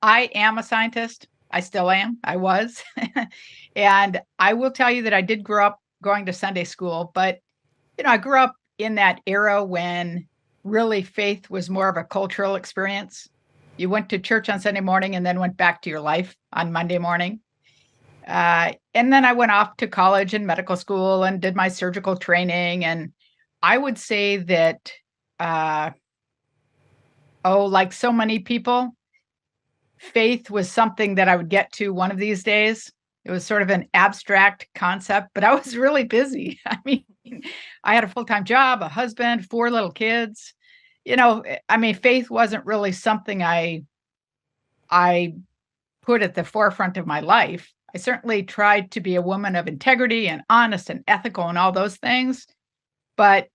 I am a scientist. I still am. I was. And I will tell you that I did grow up going to Sunday school, but I grew up in that era when really faith was more of a cultural experience. You went to church on Sunday morning and then went back to your life on Monday morning. And then I went off to college and medical school and did my surgical training. And I would say that, uh, like so many people, faith was something that I would get to one of these days. It was sort of an abstract concept, but I was really busy. I mean, I had a full-time job, a husband, 4 little kids. Faith wasn't really something I put at the forefront of my life. I certainly tried to be a woman of integrity and honest and ethical and all those things. But,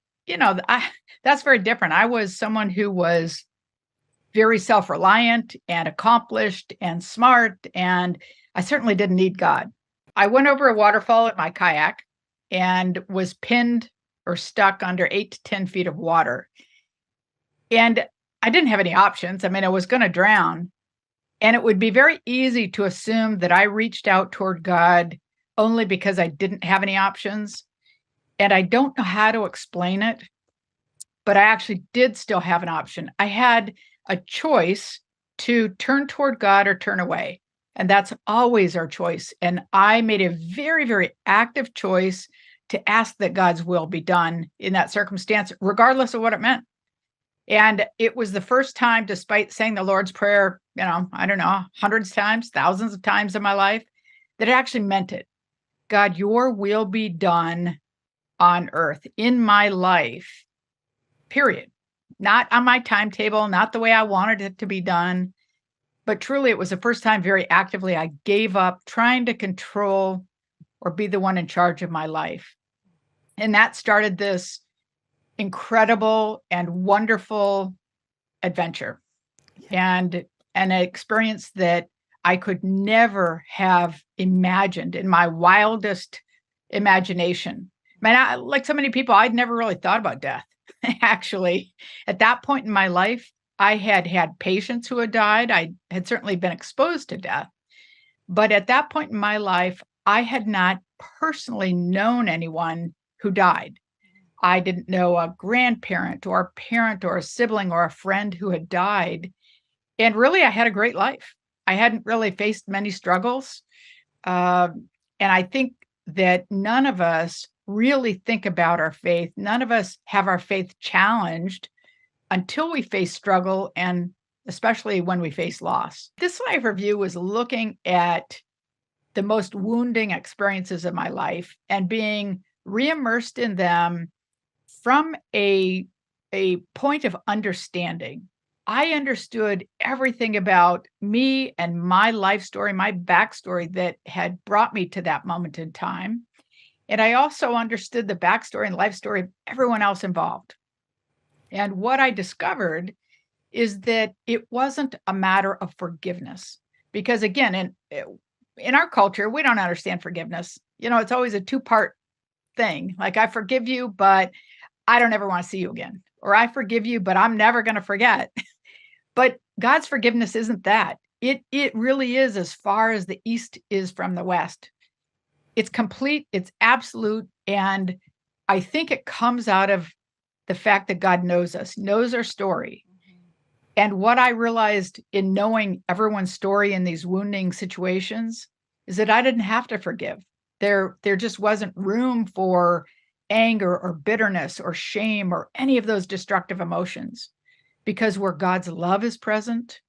that's very different. I was someone who was very self-reliant and accomplished and smart, and I certainly didn't need God. I went over a waterfall in my kayak and was pinned or stuck under 8 to 10 feet of water. And I didn't have any options. I was going to drown. And it would be very easy to assume that I reached out toward God only because I didn't have any options. And I don't know how to explain it, but I actually did still have an option. I had a choice to turn toward God or turn away. And that's always our choice. And I made a very, very active choice to ask that God's will be done in that circumstance, regardless of what it meant. And it was the first time, despite saying the Lord's Prayer, I don't know, hundreds of times, thousands of times in my life, that it actually meant it. God, your will be done on earth in my life, period. Not on my timetable, not the way I wanted it to be done. But truly, it was the first time very actively I gave up trying to control or be the one in charge of my life. And that started this incredible and wonderful adventure and an experience that I could never have imagined in my wildest imagination. Like so many people, I'd never really thought about death. Actually, at that point in my life, I had had patients who had died. I had certainly been exposed to death. But at that point in my life, I had not personally known anyone who died. I didn't know a grandparent or a parent or a sibling or a friend who had died. And really, I had a great life. I hadn't really faced many struggles. And I think that none of us really think about our faith. None of us have our faith challenged until we face struggle, and especially when we face loss. This life review was looking at the most wounding experiences of my life and being re-immersed in them from a point of understanding. I understood everything about me and my life story, my backstory that had brought me to that moment in time. And I also understood the backstory and life story of everyone else involved. And what I discovered is that it wasn't a matter of forgiveness. Because again, in our culture, we don't understand forgiveness. It's always a 2-part thing. Like, I forgive you, but I don't ever want to see you again. Or I forgive you, but I'm never going to forget. But God's forgiveness isn't that. It really is as far as the East is from the West. It's complete, it's absolute. And I think it comes out of the fact that God knows us, knows our story. And what I realized in knowing everyone's story in these wounding situations is that I didn't have to forgive. There just wasn't room for anger or bitterness or shame or any of those destructive emotions, because where God's love is present,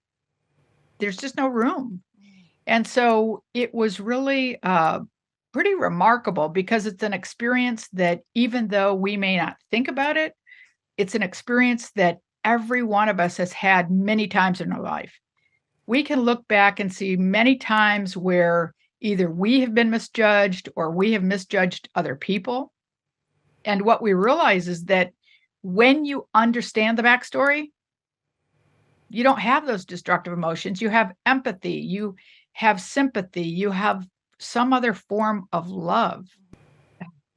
there's just no room. And so it was really pretty remarkable, because it's an experience that, even though we may not think about it, it's an experience that every one of us has had many times in our life. We can look back and see many times where either we have been misjudged or we have misjudged other people. And what we realize is that when you understand the backstory, you don't have those destructive emotions. You have empathy, you have sympathy, you have some other form of love.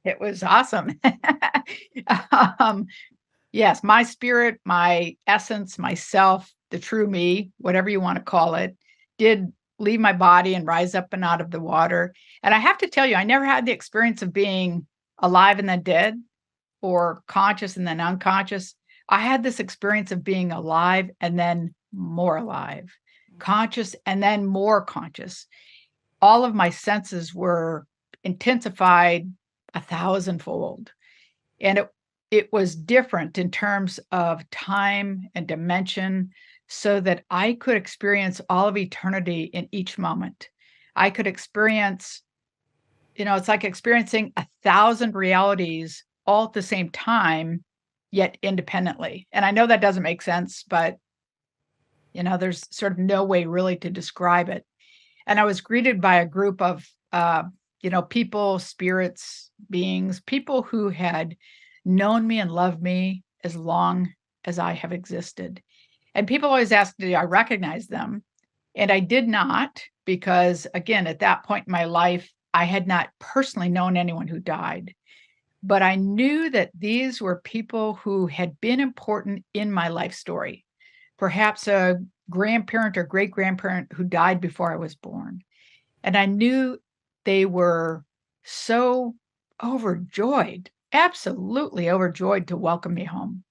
It was awesome. Yes, my spirit, my essence, myself, the true me, whatever you want to call it, did leave my body and rise up and out of the water. And I have to tell you, I never had the experience of being alive and then dead or conscious and then unconscious. I had this experience of being alive and then more alive, conscious and then more conscious. All of my senses were intensified 1,000-fold. And it was different in terms of time and dimension, so that I could experience all of eternity in each moment. I could experience, it's like experiencing 1,000 realities all at the same time, yet independently. And I know that doesn't make sense, but there's sort of no way really to describe it. And I was greeted by a group of, people, spirits, beings, people who had known me and loved me as long as I have existed. And people always ask, did I recognize them? And I did not, because again, at that point in my life, I had not personally known anyone who died. But I knew that these were people who had been important in my life story. Perhaps a grandparent or great grandparent who died before I was born. And I knew they were so overjoyed, absolutely overjoyed to welcome me home.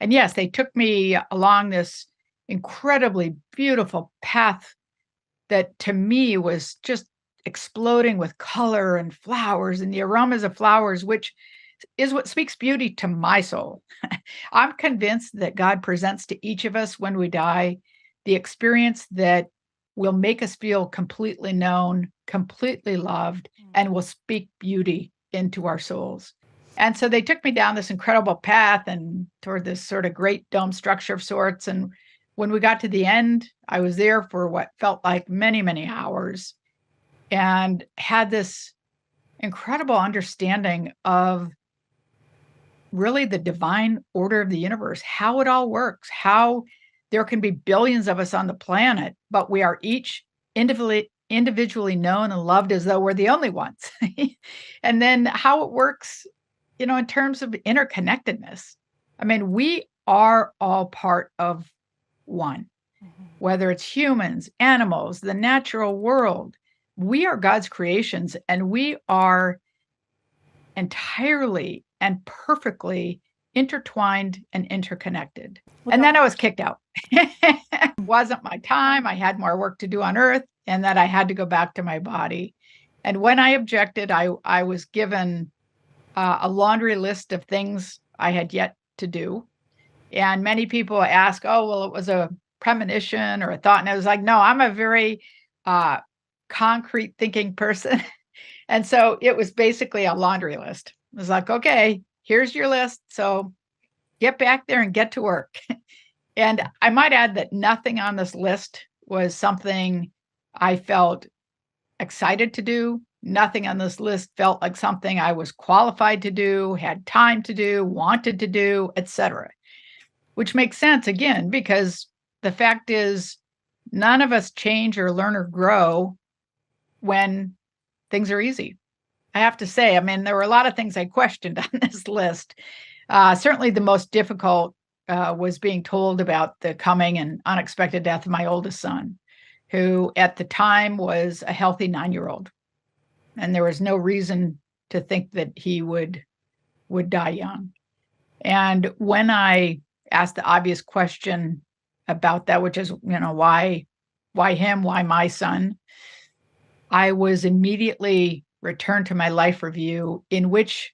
And yes, they took me along this incredibly beautiful path that to me was just exploding with color and flowers and the aromas of flowers, which is what speaks beauty to my soul. I'm convinced that God presents to each of us when we die the experience that will make us feel completely known, completely loved, and will speak beauty into our souls. And so they took me down this incredible path and toward this sort of great dome structure of sorts. And when we got to the end, I was there for what felt like many, many hours, and had this incredible understanding of really the divine order of the universe, how it all works, how there can be billions of us on the planet, but we are each individually known and loved as though we're the only ones. And then how it works, in terms of interconnectedness. I mean, we are all part of one, whether it's humans, animals, the natural world. We are God's creations, and we are entirely and perfectly intertwined and interconnected. And then I was kicked out. It wasn't my time. I had more work to do on earth, and that I had to go back to my body. And when I objected, I was given a laundry list of things I had yet to do. And many people ask, oh, well, it was a premonition or a thought. And I was like, no, I'm a very concrete thinking person. And so it was basically a laundry list. It was like, okay, here's your list. So get back there and get to work. And I might add that nothing on this list was something I felt excited to do. Nothing on this list felt like something I was qualified to do, had time to do, wanted to do, etc. Which makes sense, again, because the fact is none of us change or learn or grow when things are easy. I have to say, I mean, there were a lot of things I questioned on this list. Certainly the most difficult was being told about the coming and unexpected death of my oldest son, who at the time was a healthy 9-year-old. And there was no reason to think that he would die young. And when I asked the obvious question about that, which is, why him, why my son, I was immediately returned to my life review, in which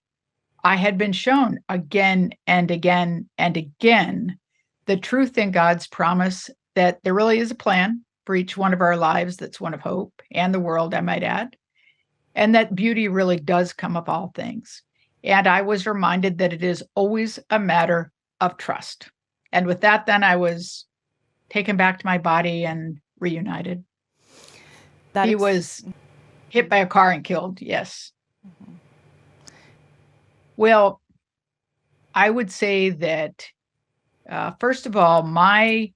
I had been shown again and again and again the truth in God's promise that there really is a plan for each one of our lives that's one of hope, and the world, I might add, and that beauty really does come of all things. And I was reminded that it is always a matter of trust. And with that, then I was taken back to my body and reunited. He was hit by a car and killed, yes. Mm-hmm. Well, I would say that, first of all, my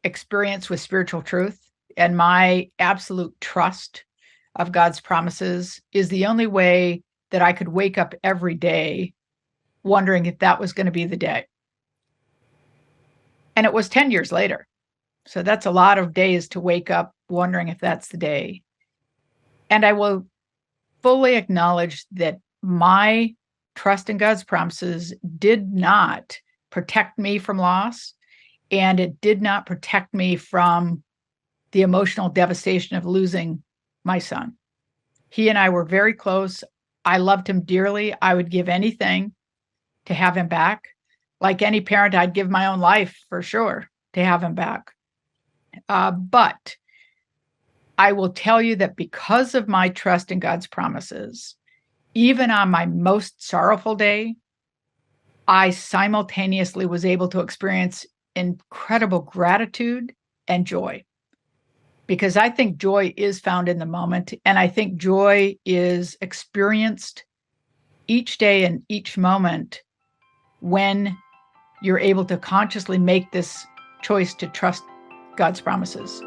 experience with spiritual truth and my absolute trust of God's promises is the only way that I could wake up every day wondering if that was going to be the day. And it was 10 years later. So that's a lot of days to wake up wondering if that's the day. And I will fully acknowledge that my trust in God's promises did not protect me from loss, and it did not protect me from the emotional devastation of losing my son. He and I were very close. I loved him dearly. I would give anything to have him back. Like any parent, I'd give my own life for sure to have him back. But I will tell you that because of my trust in God's promises, even on my most sorrowful day, I simultaneously was able to experience incredible gratitude and joy. Because I think joy is found in the moment, and I think joy is experienced each day and each moment when you're able to consciously make this choice to trust God's promises.